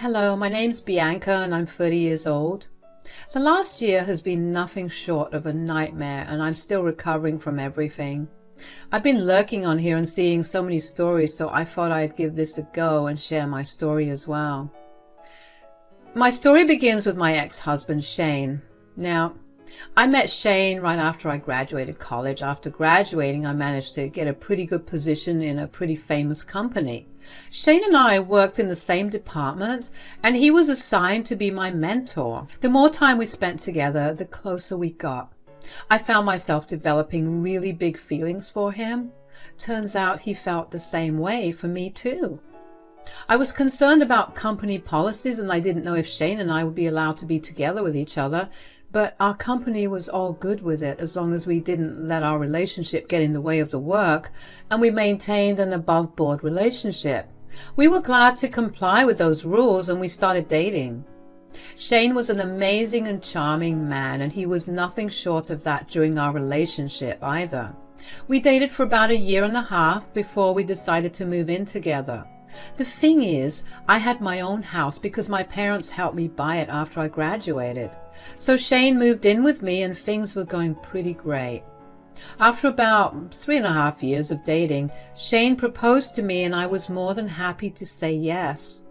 Hello, my name's Bianca and I'm 30 years old. The last year has been nothing short of a nightmare and I'm still recovering from everything. I've been lurking on here and seeing so many stories, so I thought I'd give this a go and share my story as well. My story begins with my ex-husband Shane. Now, I met Shane right after I graduated college. After graduating, I managed to get a pretty good position in a pretty famous company. Shane and I worked in the same department, and he was assigned to be my mentor. The more time we spent together, the closer we got. I found myself developing really big feelings for him. Turns out he felt the same way for me too. I was concerned about company policies, and I didn't know if Shane and I would be allowed to be together with each other. But our company was all good with it as long as we didn't let our relationship get in the way of the work and we maintained an above-board relationship. We were glad to comply with those rules and we started dating. Shane was an amazing and charming man, and he was nothing short of that during our relationship either. We dated for about a year and a half before we decided to move in together. The thing is, I had my own house because my parents helped me buy it after I graduated. So Shane moved in with me and things were going pretty great. After about 3.5 years of dating, Shane proposed to me and I was more than happy to say yes.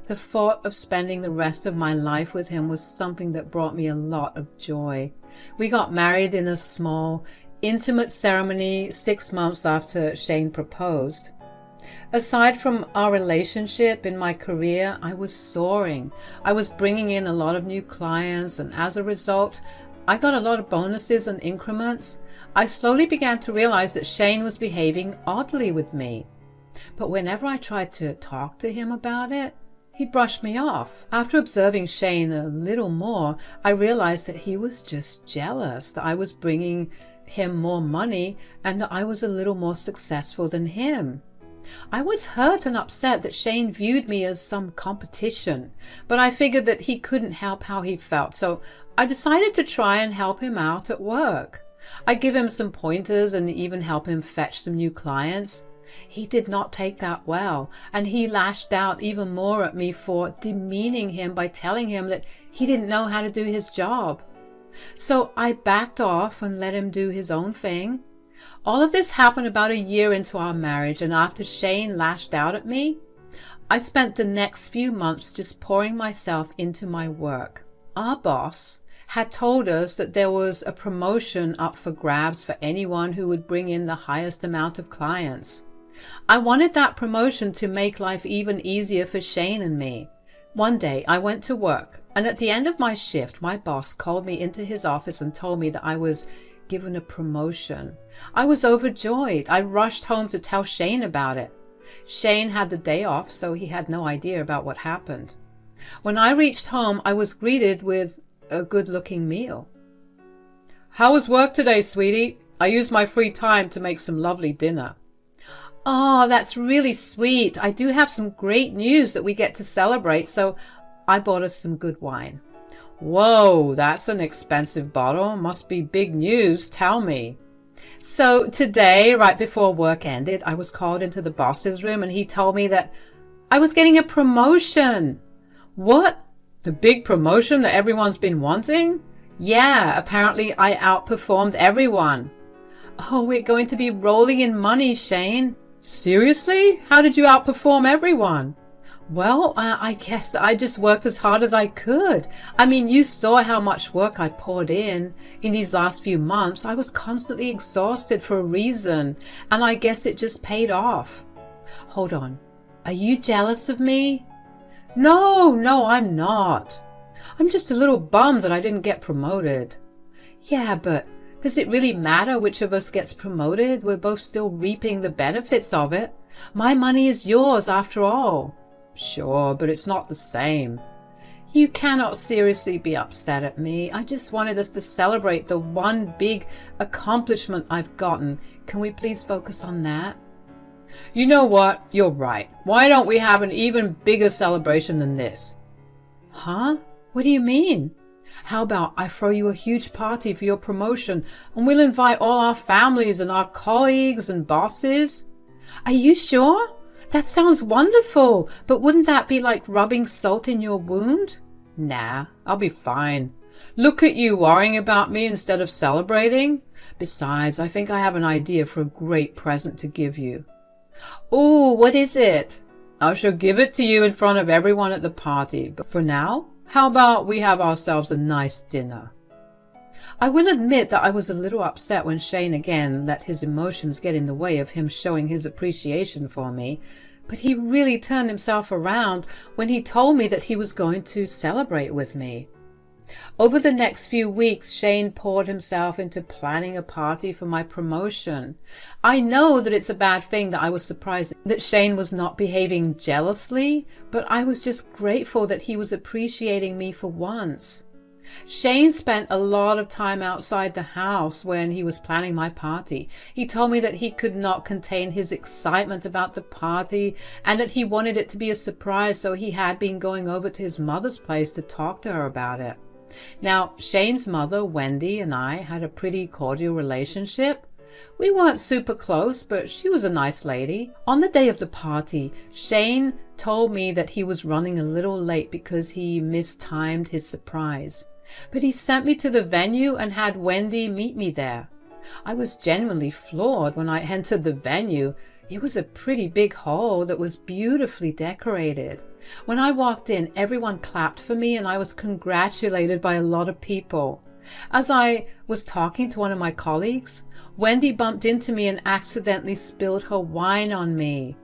The thought of spending the rest of my life with him was something that brought me a lot of joy. We got married in a small, intimate ceremony 6 months after Shane proposed. Aside from our relationship, in my career, I was soaring. I was bringing in a lot of new clients, and as a result, I got a lot of bonuses and increments. I slowly began to realize that Shane was behaving oddly with me. But whenever I tried to talk to him about it, he brushed me off. After observing Shane a little more, I realized that he was just jealous that I was bringing him more money and that I was a little more successful than him. I was hurt and upset that Shane viewed me as some competition, but I figured that he couldn't help how he felt, so I decided to try and help him out at work. I'd give him some pointers and even help him fetch some new clients. He did not take that well, and he lashed out even more at me for demeaning him by telling him that he didn't know how to do his job. So I backed off and let him do his own thing. All of this happened about a year into our marriage, and after Shane lashed out at me, I spent the next few months just pouring myself into my work. Our boss had told us that there was a promotion up for grabs for anyone who would bring in the highest amount of clients. I wanted that promotion to make life even easier for Shane and me. One day I went to work, and at the end of my shift, my boss called me into his office and told me that I was given a promotion. I was overjoyed. I rushed home to tell Shane about it. Shane had the day off, so he had no idea about what happened. When I reached home, I was greeted with a good-looking meal. "How was work today, sweetie? I used my free time to make some lovely dinner." "Oh, that's really sweet. I do have some great news that we get to celebrate, so I bought us some good wine." "Whoa, that's an expensive bottle. Must be big news. Tell me." So today, right before work ended, I was called into the boss's room and he told me that I was getting a promotion. "What? The big promotion that everyone's been wanting?" "Yeah, apparently I outperformed everyone." "Oh, we're going to be rolling in money, Shane." "Seriously? How did you outperform everyone?" "Well, I guess I just worked as hard as I could. I mean, you saw how much work I poured in these last few months. I was constantly exhausted for a reason, and I guess it just paid off." "Hold on. Are you jealous of me?" No, I'm not. I'm just a little bummed that I didn't get promoted." "Yeah, but does it really matter which of us gets promoted? We're both still reaping the benefits of it. My money is yours after all." "Sure, but it's not the same." "You cannot seriously be upset at me. I just wanted us to celebrate the one big accomplishment I've gotten. Can we please focus on that?" "You know what? You're right. Why don't we have an even bigger celebration than this?" "Huh? What do you mean?" "How about I throw you a huge party for your promotion, and we'll invite all our families and our colleagues and bosses?" "Are you sure? That sounds wonderful, but wouldn't that be like rubbing salt in your wound? Nah, I'll be fine. Look at you worrying about me instead of celebrating. Besides, I think I have an idea for a great present to give you. Oh, what is it? I shall give it to you in front of everyone at the party, but for now, how about we have ourselves a nice dinner? I will admit that I was a little upset when Shane again let his emotions get in the way of him showing his appreciation for me, but he really turned himself around when he told me that he was going to celebrate with me. Over the next few weeks, Shane poured himself into planning a party for my promotion. I know that it's a bad thing that I was surprised that Shane was not behaving jealously, but I was just grateful that he was appreciating me for once. Shane spent a lot of time outside the house when he was planning my party. He told me that he could not contain his excitement about the party and that he wanted it to be a surprise, so he had been going over to his mother's place to talk to her about it. Now, Shane's mother, Wendy, and I had a pretty cordial relationship. We weren't super close, but she was a nice lady. On the day of the party, Shane told me that he was running a little late because he mistimed his surprise. But he sent me to the venue and had Wendy meet me there. I was genuinely floored when I entered the venue. It was a pretty big hall that was beautifully decorated. When I walked in, everyone clapped for me and I was congratulated by a lot of people. As I was talking to one of my colleagues, Wendy bumped into me and accidentally spilled her wine on me.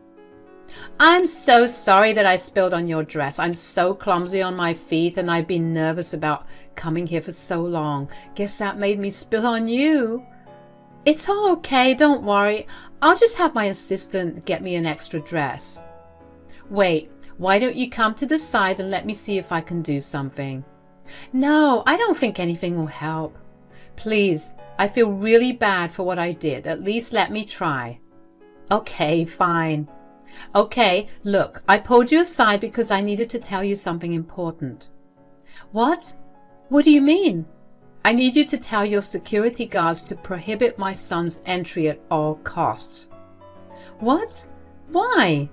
I'm so sorry that I spilled on your dress. I'm so clumsy on my feet and I've been nervous about coming here for so long. Guess that made me spill on you. It's all okay, don't worry. I'll just have my assistant get me an extra dress. Wait, why don't you come to the side and let me see if I can do something? No, I don't think anything will help. Please, I feel really bad for what I did. At least let me try. Okay, fine. Okay, look, I pulled you aside because I needed to tell you something important. What? What do you mean? I need you to tell your security guards to prohibit my son's entry at all costs. What? Why?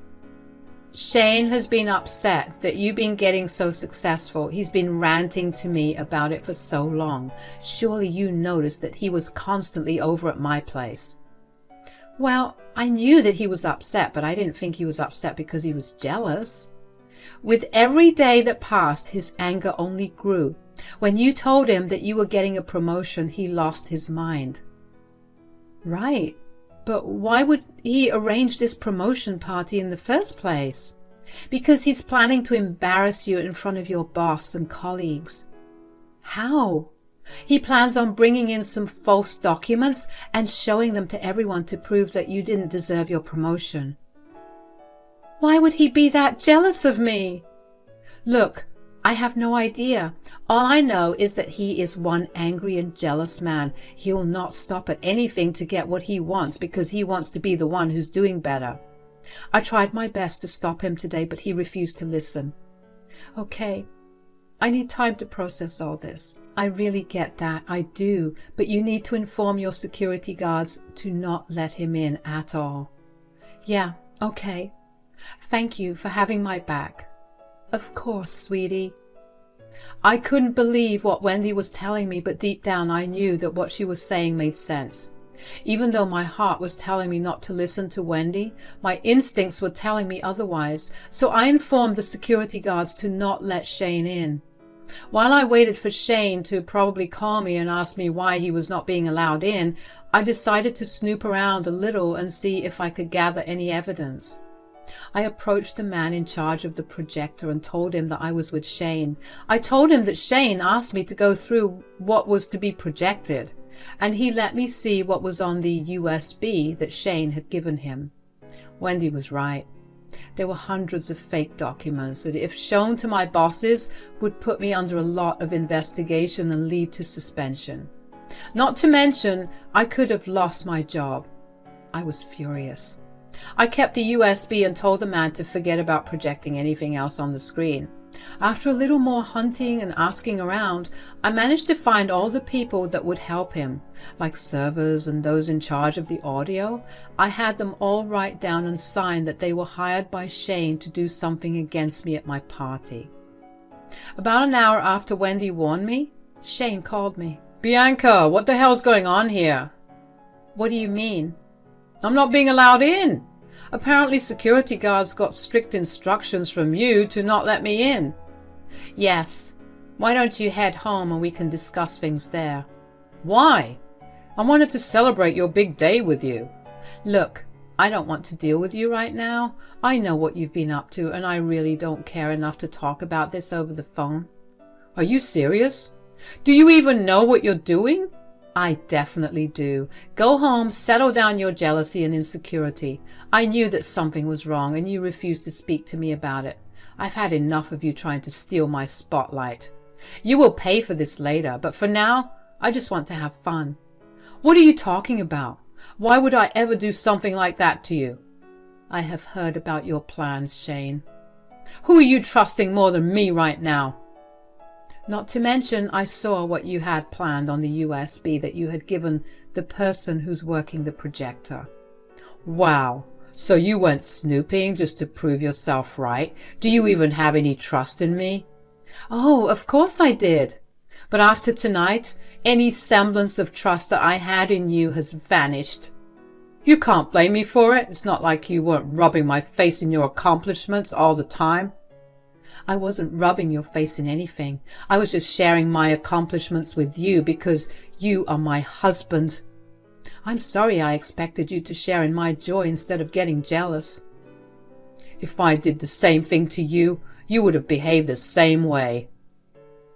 Shane has been upset that you've been getting so successful. He's been ranting to me about it for so long. Surely you noticed that he was constantly over at my place. Well, I knew that he was upset, but I didn't think he was upset because he was jealous. With every day that passed, his anger only grew. When you told him that you were getting a promotion, he lost his mind. Right. But why would he arrange this promotion party in the first place? Because he's planning to embarrass you in front of your boss and colleagues. How? He plans on bringing in some false documents and showing them to everyone to prove that you didn't deserve your promotion. Why would he be that jealous of me? Look, I have no idea. All I know is that he is one angry and jealous man. He will not stop at anything to get what he wants because he wants to be the one who's doing better. I tried my best to stop him today, but he refused to listen. Okay, I need time to process all this. I really get that, I do, but you need to inform your security guards to not let him in at all. Yeah, okay. Thank you for having my back. Of course, sweetie. I couldn't believe what Wendy was telling me, but deep down I knew that what she was saying made sense. Even though my heart was telling me not to listen to Wendy, my instincts were telling me otherwise, so I informed the security guards to not let Shane in. While I waited for Shane to probably call me and ask me why he was not being allowed in, I decided to snoop around a little and see if I could gather any evidence. I approached the man in charge of the projector and told him that I was with Shane. I told him that Shane asked me to go through what was to be projected, and he let me see what was on the USB that Shane had given him. Wendy was right. There were hundreds of fake documents that, if shown to my bosses, would put me under a lot of investigation and lead to suspension. Not to mention, I could have lost my job. I was furious. I kept the USB and told the man to forget about projecting anything else on the screen. After a little more hunting and asking around, I managed to find all the people that would help him, like servers and those in charge of the audio. I had them all write down and sign that they were hired by Shane to do something against me at my party. About an hour after Wendy warned me, Shane called me. "Bianca, what the hell's going on here?" "What do you mean?" "I'm not being allowed in. Apparently security guards got strict instructions from you to not let me in." "Yes. Why don't you head home and we can discuss things there?" "Why? I wanted to celebrate your big day with you." "Look, I don't want to deal with you right now. I know what you've been up to, and I really don't care enough to talk about this over the phone." "Are you serious? Do you even know what you're doing?" "I definitely do. Go home, settle down your jealousy and insecurity. I knew that something was wrong, and you refused to speak to me about it. I've had enough of you trying to steal my spotlight. You will pay for this later, but for now, I just want to have fun." "What are you talking about? Why would I ever do something like that to you?" "I have heard about your plans, Shane." "Who are you trusting more than me right now?" "Not to mention, I saw what you had planned on the USB that you had given the person who's working the projector." "Wow. So you went snooping just to prove yourself right? Do you even have any trust in me?" "Oh, of course I did. But after tonight, any semblance of trust that I had in you has vanished." "You can't blame me for it. It's not like you weren't rubbing my face in your accomplishments all the time." "I wasn't rubbing your face in anything. I was just sharing my accomplishments with you because you are my husband. I'm sorry I expected you to share in my joy instead of getting jealous." "If I did the same thing to you, you would have behaved the same way."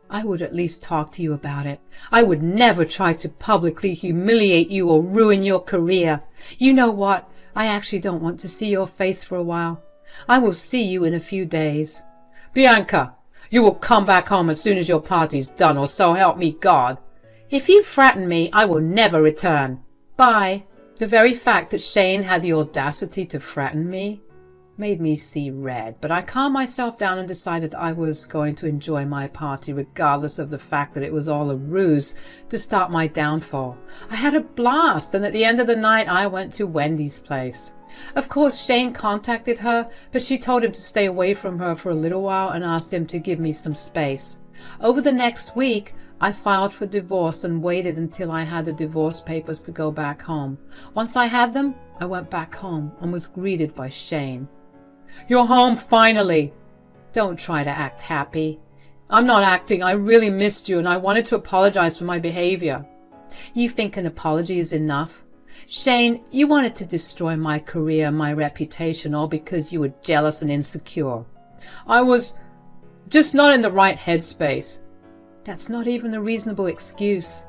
"I would at least talk to you about it. I would never try to publicly humiliate you or ruin your career. You know what? I actually don't want to see your face for a while. I will see you in a few days." "Bianca, you will come back home as soon as your party's done, or so help me God." "If you threaten me, I will never return. Bye." The very fact that Shane had the audacity to threaten me made me see red, but I calmed myself down and decided that I was going to enjoy my party regardless of the fact that it was all a ruse to start my downfall. I had a blast, and at the end of the night I went to Wendy's place. Of course Shane contacted her, but she told him to stay away from her for a little while and asked him to give me some space. Over the next week I filed for divorce and waited until I had the divorce papers to go back home. Once I had them, I went back home and was greeted by Shane. "You're home finally." "Don't try to act happy." "I'm not acting. I really missed you and I wanted to apologize for my behavior." "You think an apology is enough? Shane, you wanted to destroy my career and my reputation all because you were jealous and insecure." "I was just not in the right headspace." "That's not even a reasonable excuse."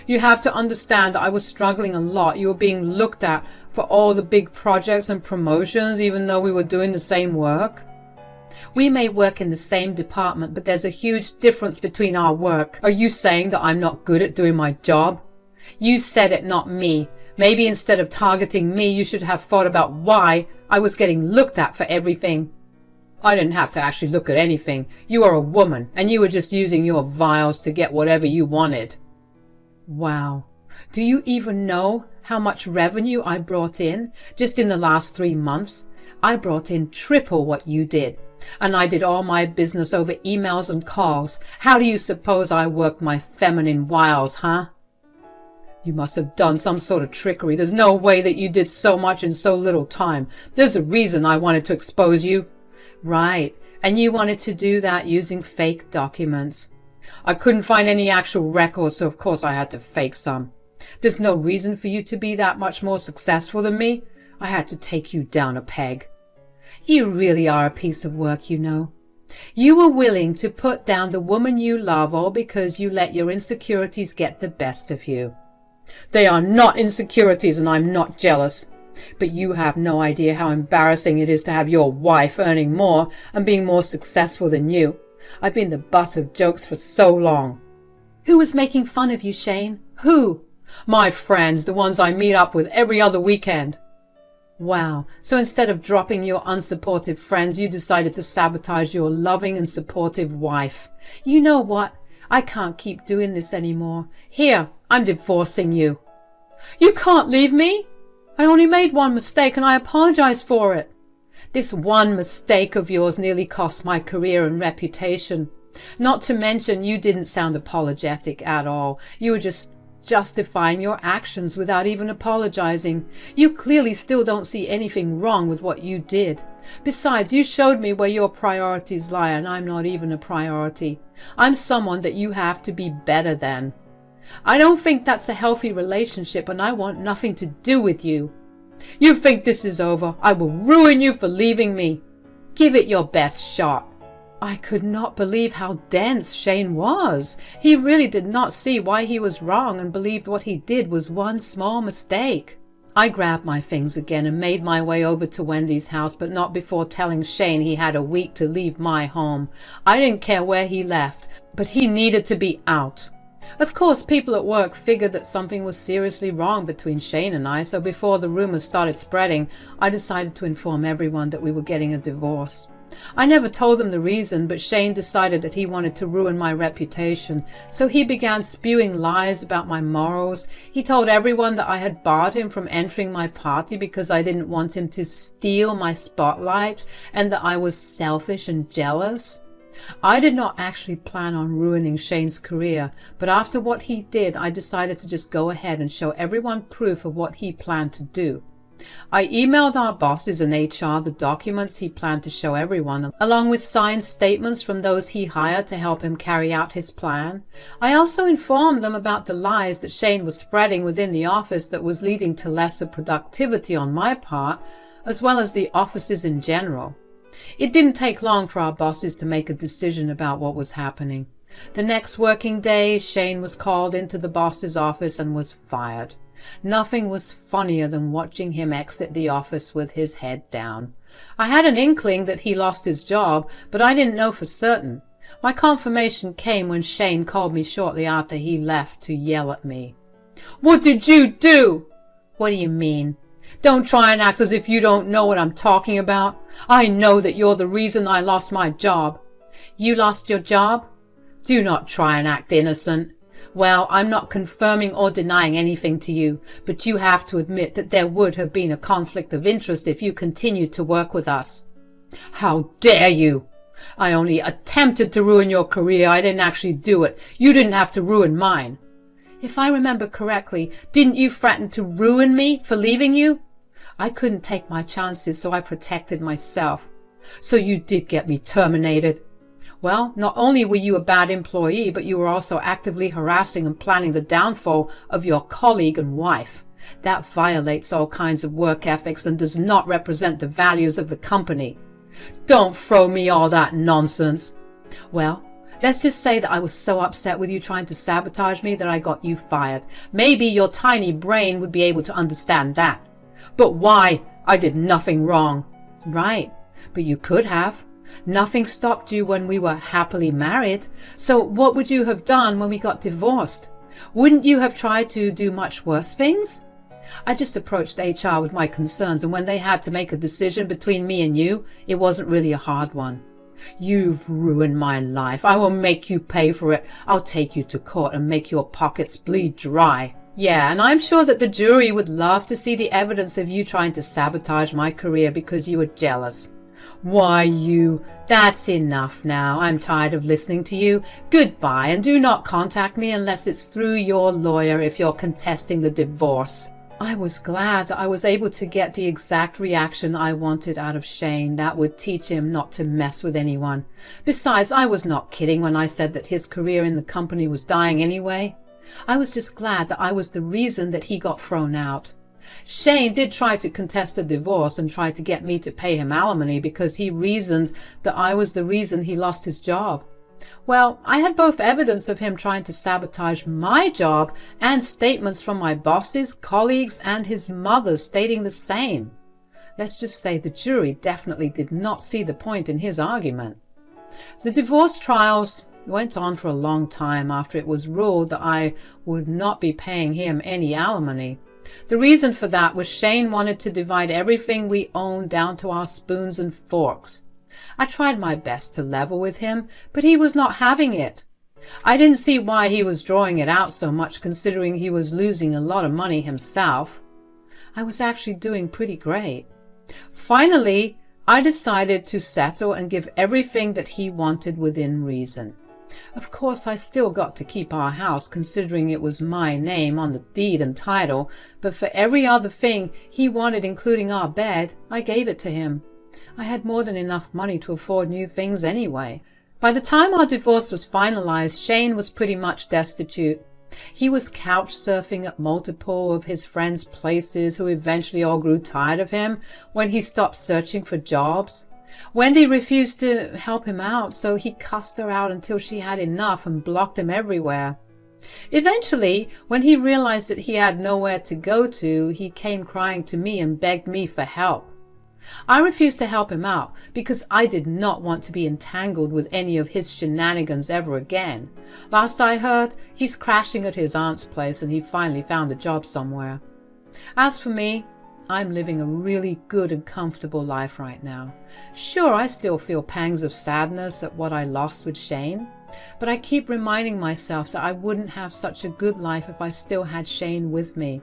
"You have to understand that I was struggling a lot. You were being looked at for all the big projects and promotions, even though we were doing the same work." "We may work in the same department, but there's a huge difference between our work." "Are you saying that I'm not good at doing my job?" "You said it, not me. Maybe instead of targeting me, you should have thought about why I was getting looked at for everything." "I didn't have to actually look at anything. You are a woman, and you were just using your vials to get whatever you wanted." Wow. Do you even know how much revenue I brought in just in the last 3 months? I brought in triple what you did. And I did all my business over emails and calls. How do you suppose I worked my feminine wiles, huh? You must have done some sort of trickery. There's no way that you did so much in so little time. There's a reason I wanted to expose you." "Right. And you wanted to do that using fake documents." "I couldn't find any actual records, so of course I had to fake some." "There's no reason for you to be that much more successful than me. I had to take you down a peg." "You really are a piece of work, you know. You were willing to put down the woman you love all because you let your insecurities get the best of you." "They are not insecurities, and I'm not jealous. But you have no idea how embarrassing it is to have your wife earning more and being more successful than you. I've been the butt of jokes for so long." "Who was making fun of you, Shane? Who?" "My friends, the ones I meet up with every other weekend." Wow, so instead of dropping your unsupportive friends, you decided to sabotage your loving and supportive wife. You know what? I can't keep doing this anymore. Here, I'm divorcing you. You can't leave me. I only made one mistake and I apologize for it. This one mistake of yours nearly cost my career and reputation. Not to mention, you didn't sound apologetic at all. You were just justifying your actions without even apologizing. You clearly still don't see anything wrong with what you did. Besides, you showed me where your priorities lie, and I'm not even a priority. I'm someone that you have to be better than. I don't think that's a healthy relationship, and I want nothing to do with you. You think this is over? I will ruin you for leaving me. Give it your best shot. I could not believe how dense Shane was. He really did not see why he was wrong and believed what he did was one small mistake. I grabbed my things again and made my way over to Wendy's house, but not before telling Shane he had a week to leave my home. I didn't care where he left, but he needed to be out. Of course, people at work figured that something was seriously wrong between Shane and I, so before the rumors started spreading, I decided to inform everyone that we were getting a divorce. I never told them the reason, but Shane decided that he wanted to ruin my reputation, so he began spewing lies about my morals. He told everyone that I had barred him from entering my party because I didn't want him to steal my spotlight and that I was selfish and jealous. I did not actually plan on ruining Shane's career, but after what he did, I decided to just go ahead and show everyone proof of what he planned to do. I emailed our bosses in HR the documents he planned to show everyone, along with signed statements from those he hired to help him carry out his plan. I also informed them about the lies that Shane was spreading within the office that was leading to lesser productivity on my part, as well as the offices in general. It didn't take long for our bosses to make a decision about what was happening. The next working day, Shane was called into the boss's office and was fired. Nothing was funnier than watching him exit the office with his head down. I had an inkling that he lost his job, but I didn't know for certain. My confirmation came when Shane called me shortly after he left to yell at me. "What did you do?" "What do you mean?" "Don't try and act as if you don't know what I'm talking about. I know that you're the reason I lost my job." "You lost your job?" "Do not try and act innocent." "Well, I'm not confirming or denying anything to you, but you have to admit that there would have been a conflict of interest if you continued to work with us." "How dare you! I only attempted to ruin your career. I didn't actually do it. You didn't have to ruin mine." "If I remember correctly, didn't you threaten to ruin me for leaving you?" "I couldn't take my chances, so I protected myself." "So you did get me terminated?" "Well, not only were you a bad employee, but you were also actively harassing and planning the downfall of your colleague and wife. That violates all kinds of work ethics and does not represent the values of the company." "Don't throw me all that nonsense." "Well, let's just say that I was so upset with you trying to sabotage me that I got you fired. Maybe your tiny brain would be able to understand that." "But why? I did nothing wrong." "Right, but you could have. Nothing stopped you when we were happily married. So what would you have done when we got divorced? Wouldn't you have tried to do much worse things?" I just approached HR with my concerns, and when they had to make a decision between me and you, it wasn't really a hard one. "You've ruined my life. I will make you pay for it. I'll take you to court and make your pockets bleed dry." "Yeah, and I'm sure that the jury would love to see the evidence of you trying to sabotage my career because you were jealous." "Why, you... That's enough now. I'm tired of listening to you. Goodbye, and do not contact me unless it's through your lawyer if you're contesting the divorce." I was glad that I was able to get the exact reaction I wanted out of Shane that would teach him not to mess with anyone. Besides, I was not kidding when I said that his career in the company was dying anyway. I was just glad that I was the reason that he got thrown out. Shane did try to contest a divorce and try to get me to pay him alimony because he reasoned that I was the reason he lost his job. Well, I had both evidence of him trying to sabotage my job and statements from my bosses, colleagues, and his mother stating the same. Let's just say the jury definitely did not see the point in his argument. The divorce trials went on for a long time after it was ruled that I would not be paying him any alimony. The reason for that was Shane wanted to divide everything we owned down to our spoons and forks. I tried my best to level with him, but he was not having it. I didn't see why he was drawing it out so much, considering he was losing a lot of money himself. I was actually doing pretty great. Finally, I decided to settle and give everything that he wanted within reason. Of course, I still got to keep our house, considering it was my name on the deed and title, but for every other thing he wanted, including our bed, I gave it to him. I had more than enough money to afford new things anyway. By the time our divorce was finalized, Shane was pretty much destitute. He was couch surfing at multiple of his friends' places who eventually all grew tired of him when he stopped searching for jobs. Wendy refused to help him out, so he cussed her out until she had enough and blocked him everywhere. Eventually, when he realized that he had nowhere to go to, he came crying to me and begged me for help. I refused to help him out because I did not want to be entangled with any of his shenanigans ever again. Last I heard, he's crashing at his aunt's place and he finally found a job somewhere. As for me, I'm living a really good and comfortable life right now. Sure, I still feel pangs of sadness at what I lost with Shane, but I keep reminding myself that I wouldn't have such a good life if I still had Shane with me.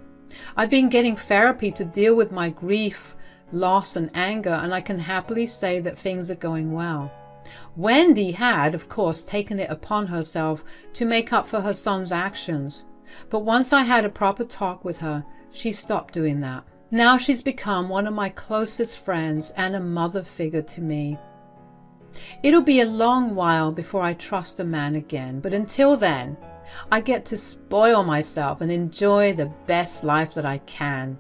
I've been getting therapy to deal with my grief, loss and anger, and I can happily say that things are going well. Wendy had, of course, taken it upon herself to make up for her son's actions, but once I had a proper talk with her, she stopped doing that. Now she's become one of my closest friends and a mother figure to me. It'll be a long while before I trust a man again, but until then, I get to spoil myself and enjoy the best life that I can.